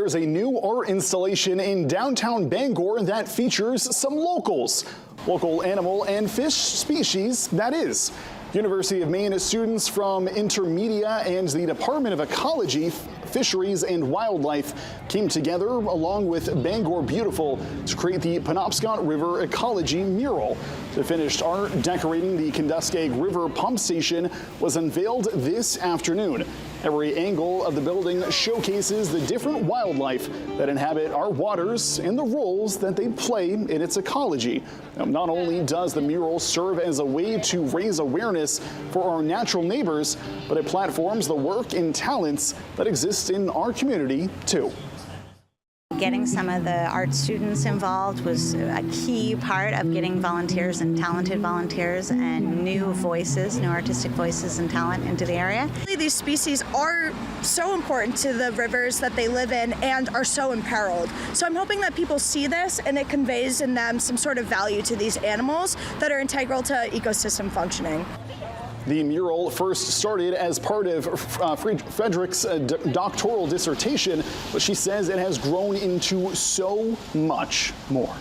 There's a new art installation in downtown Bangor that features some local animal and fish species, that is. University of Maine students from Intermedia and the Department of Ecology, Fisheries and Wildlife came together along with Bangor Beautiful to create the Penobscot River Ecology mural. The finished art decorating the Kenduskeag River pump station was unveiled this afternoon. Every angle of the building showcases the different wildlife that inhabit our waters and the roles that they play in its ecology. Now, not only does the mural serve as a way to raise awareness for our natural neighbors, but it platforms the work and talents that exist in our community too. Getting some of the art students involved was a key part of getting volunteers and talented volunteers and new voices, new artistic voices and talent into the area. These species are so important to the rivers that they live in and are so imperiled. So I'm hoping that people see this and it conveys in them some sort of value to these animals that are integral to ecosystem functioning. The mural first started as part of Frederick's doctoral dissertation, but she says it has grown into so much more.